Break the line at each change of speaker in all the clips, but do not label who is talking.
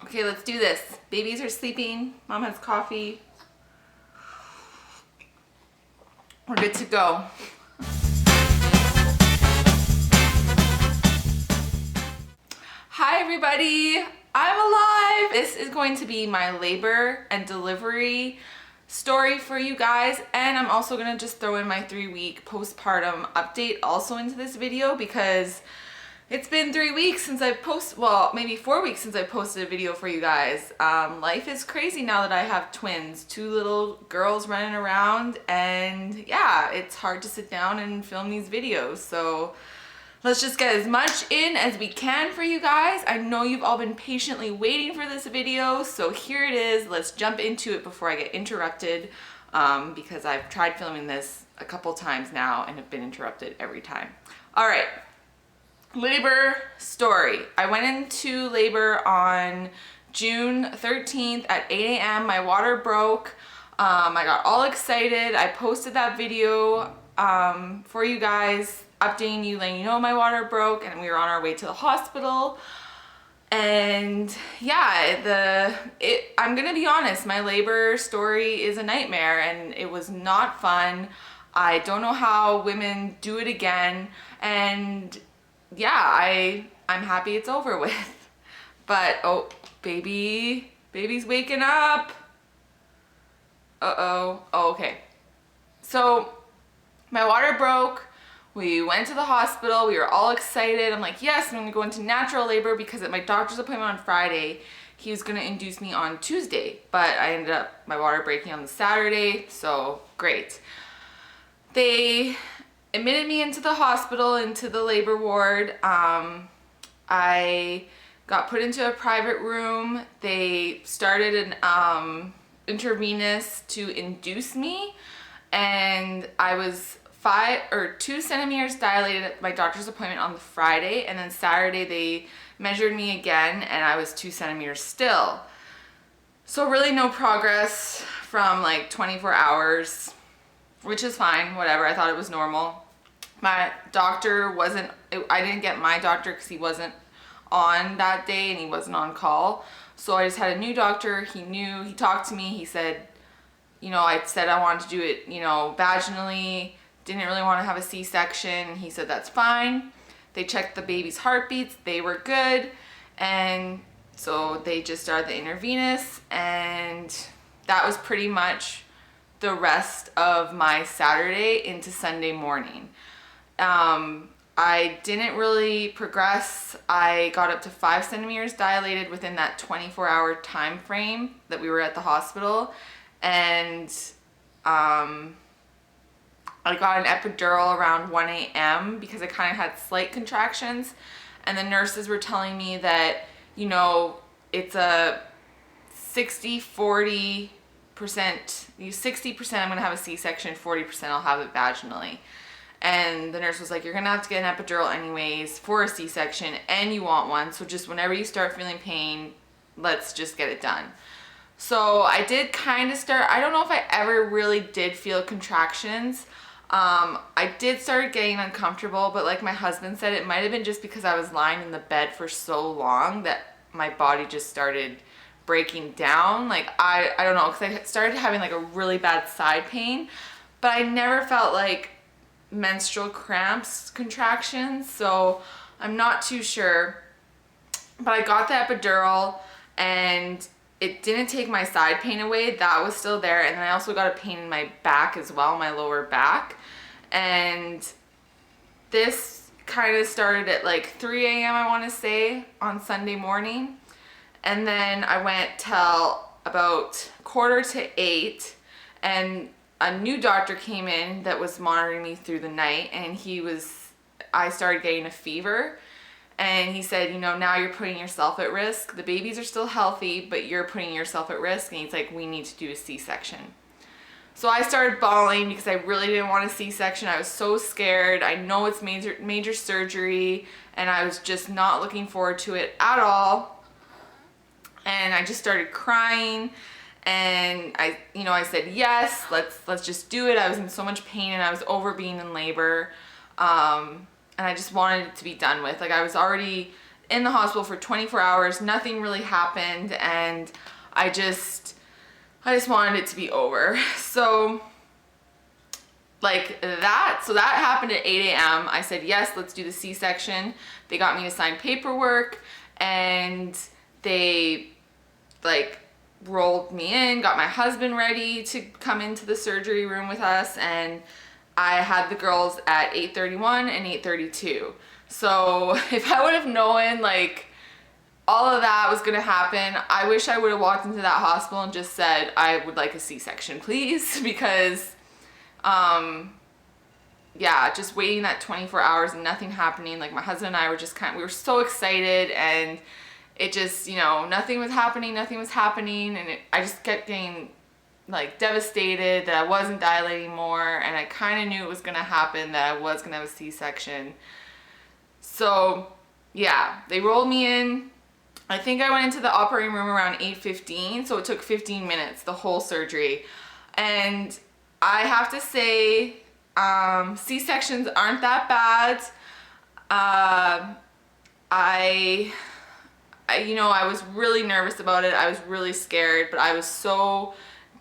Okay, let's do this. Babies are sleeping. Mom has coffee. We're good to go. Hi everybody, I'm alive. This is going to be my labor and delivery story for you guys, and I'm also gonna just throw in my 3-week postpartum update also into this video because it's been 3 weeks since I posted, well, maybe 4 weeks since I posted a video for you guys. Life is crazy now that I have twins, 2 little girls running around, and yeah, it's hard to sit down and film these videos. So let's just get as much in as we can for you guys. I know you've all been patiently waiting for this video, so here it is. Let's jump into it before I get interrupted because I've tried filming this a couple times now and have been interrupted every time. All right. Labor story. I went into labor on June 13th at 8 a.m. My water broke. I got all excited. I posted that video for you guys, updating you, letting you know my water broke, and we were on our way to the hospital. And yeah, I'm gonna be honest, my labor story is a nightmare and it was not fun. I don't know how women do it again, and yeah, I'm happy it's over with. But oh, baby's waking up. Oh, okay. So my water broke. We went to the hospital. We were all excited. I'm like, yes, I'm gonna go into natural labor because at my doctor's appointment on Friday, he was gonna induce me on Tuesday, but I ended up my water breaking on the Saturday, so great. They admitted me into the hospital, into the labor ward. I got put into a private room. They started an intravenous to induce me, and I was 2 centimeters dilated at my doctor's appointment on the Friday, and then Saturday they measured me again and I was 2 centimeters still. So really no progress from like 24 hours, which is fine, whatever. I thought it was normal. My doctor I didn't get my doctor because he wasn't on that day and he wasn't on call. So I just had a new doctor. He talked to me. He said, I said I wanted to do it, vaginally, didn't really want to have a C-section. He said, that's fine. They checked the baby's heartbeats. They were good. And so they just started the intravenous, and that was pretty much the rest of my Saturday into Sunday morning. I didn't really progress. I got up to 5 centimeters dilated within that 24-hour time frame that we were at the hospital, and I got an epidural around 1 a.m. because I kind of had slight contractions, and the nurses were telling me that, it's a 60-40%, 60% I'm gonna have a C-section, 40% I'll have it vaginally. And the nurse was like, you're gonna have to get an epidural anyways for a C-section, and you want one, so just whenever you start feeling pain, let's just get it done. So I did kind of start, I don't know if I ever really did feel contractions. I did start getting uncomfortable, but like my husband said, it might have been just because I was lying in the bed for so long that my body just started breaking down. Like I don't know, because I started having like a really bad side pain, but I never felt like menstrual cramps, contractions, so I'm not too sure. But I got the epidural and it didn't take my side pain away. That was still there. And then I also got a pain in my back as well, my lower back. And this kind of started at like 3 a.m. I want to say on Sunday morning. And then I went till about 7:45, and a new doctor came in that was monitoring me through the night, and I started getting a fever. And he said, now you're putting yourself at risk. The babies are still healthy, but you're putting yourself at risk. And he's like, we need to do a C-section. So I started bawling because I really didn't want a C-section. I was so scared. I know it's major surgery, and I was just not looking forward to it at all. And I just started crying, and I said, yes, let's just do it. I was in so much pain, and I was over being in labor. And I just wanted it to be done with. Like I was already in the hospital for 24 hours. Nothing really happened, and I just wanted it to be over. So like that, so that happened at 8 a.m. I said, yes, let's do the C-section. They got me to sign paperwork, and they like rolled me in, got my husband ready to come into the surgery room with us, and I had the girls at 8:31 and 8:32. So if I would have known like all of that was gonna happen, I wish I would have walked into that hospital and just said, I would like a C-section, please, because yeah, just waiting that 24 hours and nothing happening. Like my husband and I were just we were so excited, and it just, you know, nothing was happening, and I just kept getting like devastated that I wasn't dilating more, and I kind of knew it was gonna happen, that I was gonna have a C-section. So yeah, they rolled me in. I think I went into the operating room around 8:15, so it took 15 minutes, the whole surgery. And I have to say, C-sections aren't that bad. You know, I was really nervous about it. I was really scared, but I was so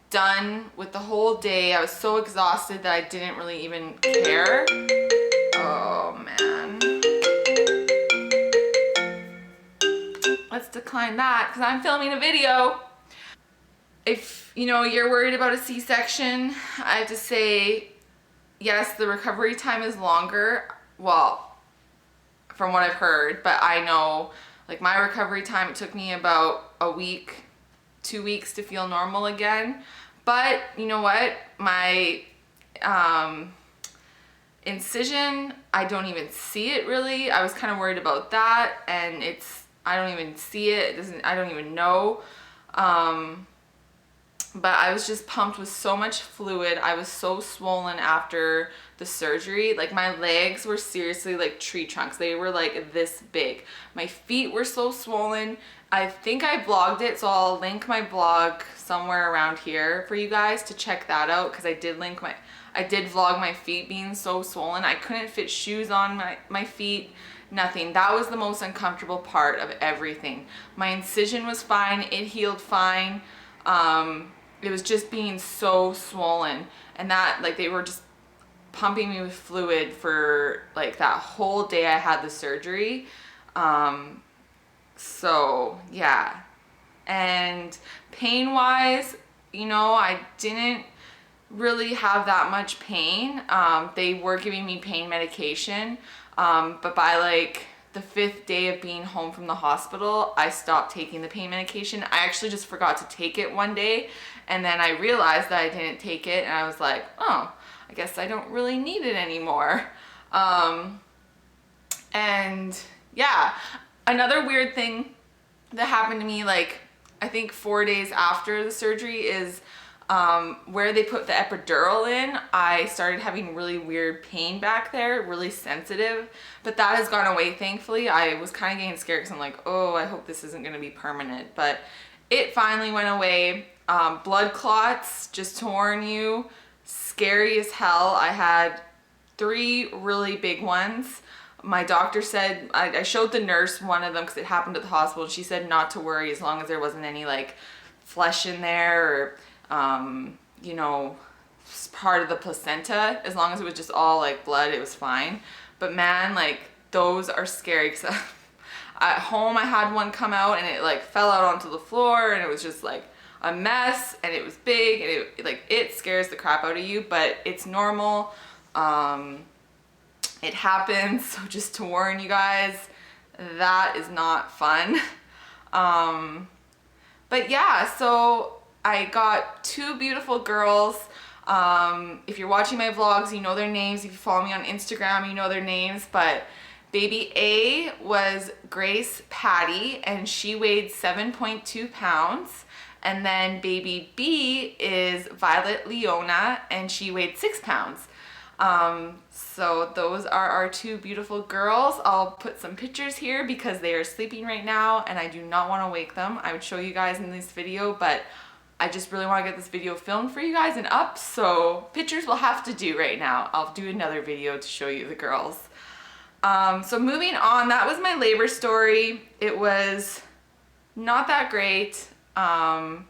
done with the whole day. I was so exhausted that I didn't really even care. Oh man. Let's decline that because I'm filming a video. If, you know, you're worried about a C-section, I have to say, yes, the recovery time is longer. Well, from what I've heard, but I know like my recovery time, it took me about a week, 2 weeks to feel normal again. But you know what? My incision, I don't even see it really. I was kind of worried about that, and I don't even see it. I don't even know. But I was just pumped with so much fluid. I was so swollen after the surgery. Like my legs were seriously like tree trunks. They were like this big. My feet were so swollen. I think I vlogged it, so I'll link my vlog somewhere around here for you guys to check that out, because I did vlog my feet being so swollen. I couldn't fit shoes on my feet. Nothing. That was the most uncomfortable part of everything. My incision was fine. It healed fine. It was just being so swollen, and that like they were just pumping me with fluid for like that whole day I had the surgery. So yeah, and pain wise, you know, I didn't really have that much pain. They were giving me pain medication, but by like the 5th day of being home from the hospital, I stopped taking the pain medication. I actually just forgot to take it one day, and then I realized that I didn't take it, and I was like, oh, I guess I don't really need it anymore. And yeah, another weird thing that happened to me, like I think 4 days after the surgery, is where they put the epidural in, I started having really weird pain back there, really sensitive, but that has gone away, thankfully. I was kind of getting scared because I'm like, oh, I hope this isn't going to be permanent, but it finally went away. Blood clots, just to warn you, scary as hell. I had 3 really big ones. My doctor said, I showed the nurse one of them because it happened at the hospital, and she said not to worry as long as there wasn't any like flesh in there, or you know, part of the placenta. As long as it was just all like blood, it was fine. But man, like those are scary, because at home I had one come out and it like fell out onto the floor, and it was just like a mess, and it was big, and it scares the crap out of you, but it's normal. It happens, so just to warn you guys, that is not fun. But yeah, so I got 2 beautiful girls. If you're watching my vlogs, you know their names. If you follow me on Instagram, you know their names. But baby A was Grace Patty, and she weighed 7.2 pounds. And then baby B is Violet Leona, and she weighed 6 pounds. So those are our 2 beautiful girls. I'll put some pictures here because they are sleeping right now, and I do not want to wake them. I would show you guys in this video, but I just really want to get this video filmed for you guys and up, so pictures will have to do right now. I'll do another video to show you the girls. So moving on, that was my labor story. It was not that great. I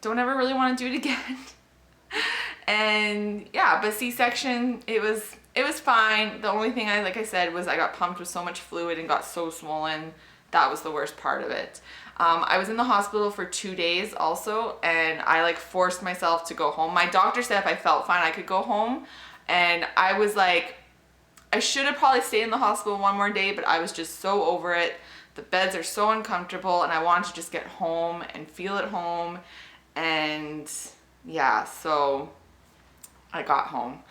don't ever really want to do it again. And yeah, but C-section, it was fine. The only thing like I said, was I got pumped with so much fluid and got so swollen. That was the worst part of it. I was in the hospital for 2 days also, and I like forced myself to go home. My doctor said if I felt fine, I could go home. And I was like, I should have probably stayed in the hospital one more day, but I was just so over it. The beds are so uncomfortable, and I wanted to just get home and feel at home. And yeah, so I got home.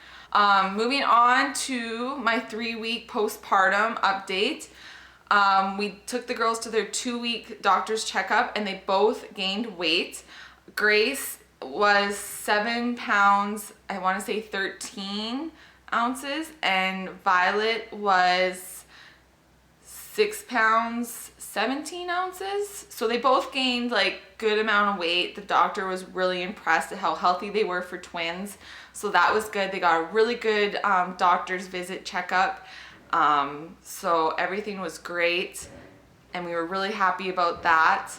Moving on to my 3-week postpartum update. We took the girls to their 2-week doctor's checkup, and they both gained weight. Grace was 7 pounds, I want to say 13 ounces, and Violet was 6 pounds 17 ounces. So they both gained like good amount of weight. The doctor was really impressed at how healthy they were for twins, so that was good. They got a really good doctor's visit checkup, so everything was great, and we were really happy about that.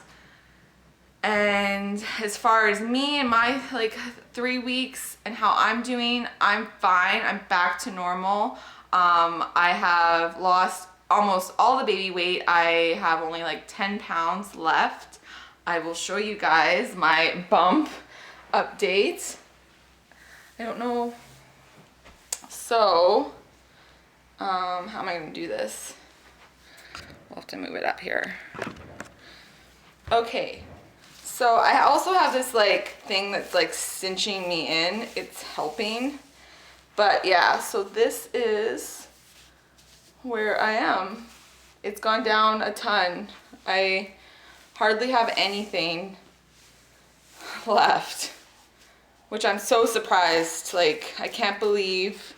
And as far as me and my like 3 weeks and how I'm doing, I'm fine. I'm back to normal. I have lost almost all the baby weight. I have only like 10 pounds left. I will show you guys my bump update. I don't know. So, how am I gonna do this? We'll have to move it up here. Okay. So I also have this like thing that's like cinching me in. It's helping. But yeah, so this is where I am. It's gone down a ton. I hardly have anything left, which I'm so surprised. Like, I can't believe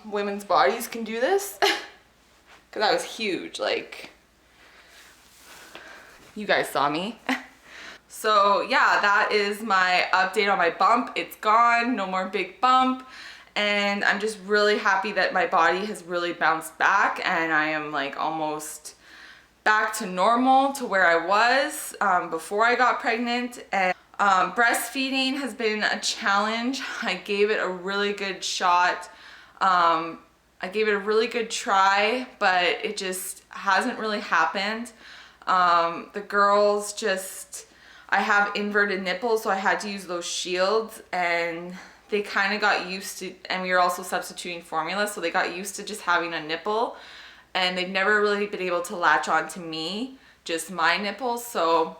women's bodies can do this. Because I was huge, like, you guys saw me. So yeah, that is my update on my bump. It's gone, no more big bump. And I'm just really happy that my body has really bounced back, and I am like almost back to normal, to where I was before I got pregnant. And breastfeeding has been a challenge. I gave it a really good shot. I gave it a really good try, but it just hasn't really happened. The girls just, I have inverted nipples, so I had to use those shields, and they kind of got used to, and we were also substituting formula, so they got used to just having a nipple, and they've never really been able to latch on to me, just my nipples. So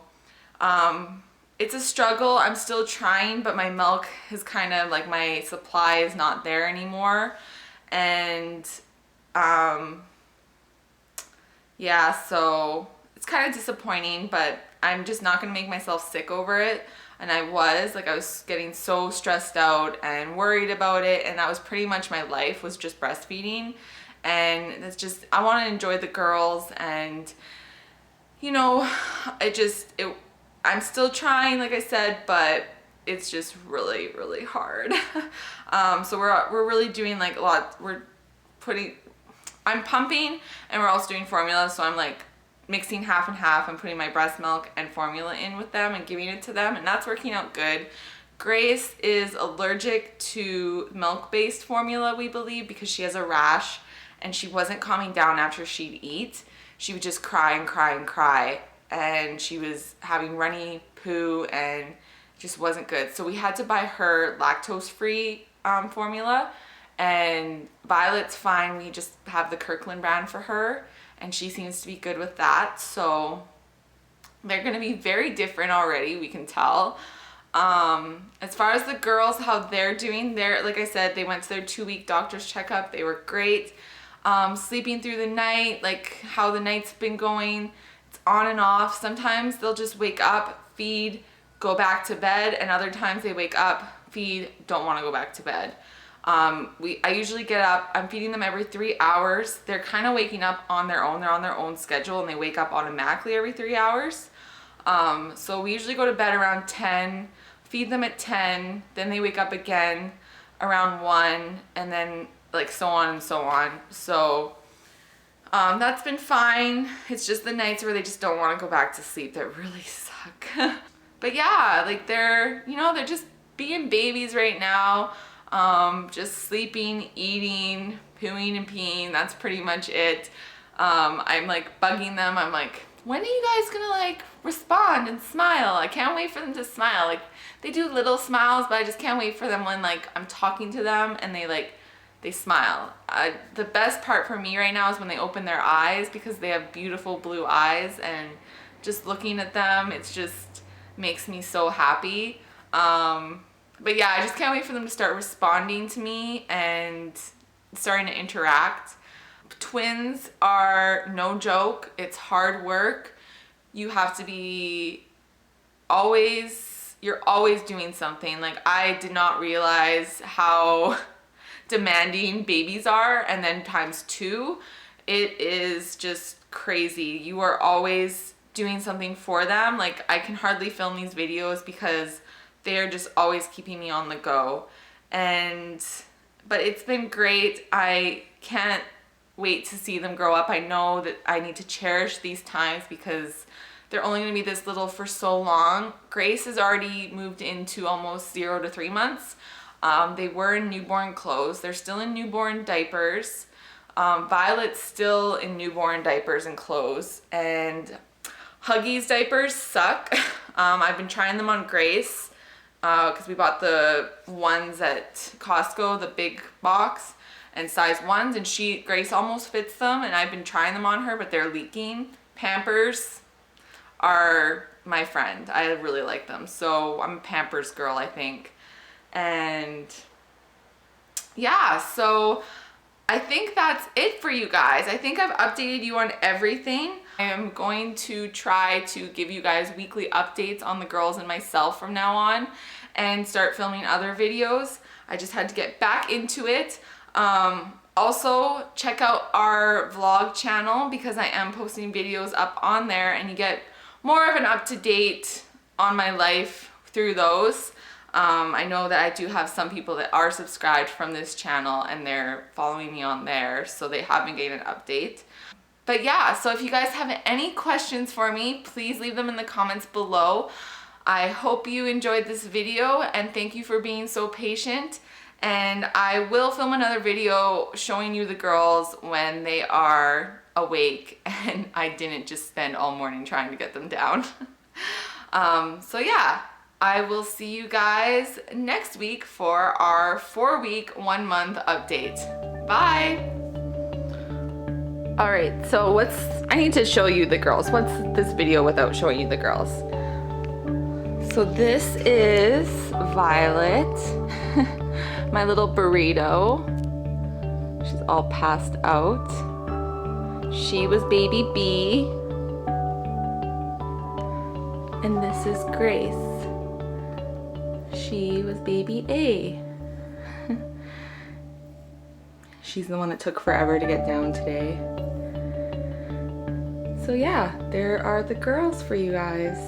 it's a struggle. I'm still trying, but my milk is kind of like, my supply is not there anymore. And yeah, so it's kind of disappointing, but I'm just not gonna make myself sick over it. And I was getting so stressed out and worried about it, and that was pretty much my life, was just breastfeeding. And it's just, I want to enjoy the girls, and you know, I'm still trying, like I said, but it's just really, really hard. So we're really doing like a lot. I'm pumping, and we're also doing formula, so I'm like mixing half and half. I'm putting my breast milk and formula in with them and giving it to them, and that's working out good. Grace is allergic to milk-based formula, we believe, because she has a rash, and she wasn't calming down after she'd eat. She would just cry and cry and cry, and she was having runny poo, and it just wasn't good. So we had to buy her lactose-free formula, and Violet's fine. We just have the Kirkland brand for her, and she seems to be good with that. So they're going to be very different already, we can tell. As far as the girls, how they're doing, like I said, they went to their 2-week doctor's checkup. They were great. Sleeping through the night, like how the night's been going, it's on and off. Sometimes they'll just wake up, feed, go back to bed, and other times they wake up, feed, don't want to go back to bed. I usually get up, I'm feeding them every 3 hours. They're kind of waking up on their own. They're on their own schedule, and they wake up automatically every 3 hours. So we usually go to bed around 10, feed them at 10, then they wake up again around 1, and then like so on and so on. So that's been fine. It's just the nights where they just don't want to go back to sleep that really suck. But yeah, like they're just being babies right now. Just sleeping, eating, pooing and peeing. That's pretty much it. I'm like bugging them. I'm like, when are you guys gonna like respond and smile? I can't wait for them to smile. Like they do little smiles, but I just can't wait for them when like I'm talking to them and they smile. The best part for me right now is when they open their eyes, because they have beautiful blue eyes, and just looking at them, it's just makes me so happy. But yeah, I just can't wait for them to start responding to me and starting to interact. Twins are no joke. It's hard work. You have to be you're always doing something. Like I did not realize how demanding babies are, and then times 2, it is just crazy. You are always doing something for them. Like I can hardly film these videos because they're just always keeping me on the go. But it's been great. I can't wait to see them grow up. I know that I need to cherish these times because they're only going to be this little for so long. Grace has already moved into almost 0 to 3 months. They were in newborn clothes. They're still in newborn diapers. Violet's still in newborn diapers and clothes. And Huggy's diapers suck. I've been trying them on Grace because we bought the ones at Costco, the big box, and size 1s, and Grace almost fits them, and I've been trying them on her, but they're leaking. Pampers are my friend. I really like them. So I'm a Pampers girl, I think. And yeah, so I think that's it for you guys. I think I've updated you on everything. I am going to try to give you guys weekly updates on the girls and myself from now on, and start filming other videos. I just had to get back into it. Also, check out our vlog channel because I am posting videos up on there, and you get more of an up-to-date on my life through those. I know that I do have some people that are subscribed from this channel and they're following me on there, so they have been getting an update. But yeah, so if you guys have any questions for me, please leave them in the comments below. I hope you enjoyed this video, and thank you for being so patient. And I will film another video showing you the girls when they are awake and I didn't just spend all morning trying to get them down. So yeah, I will see you guys next week for our 4-week, 1-month update. Bye! Alright, so I need to show you the girls. What's this video without showing you the girls? So this is Violet, my little burrito. She's all passed out. She was baby B. And this is Grace. She was baby A. She's the one that took forever to get down today. So yeah, there are the girls for you guys.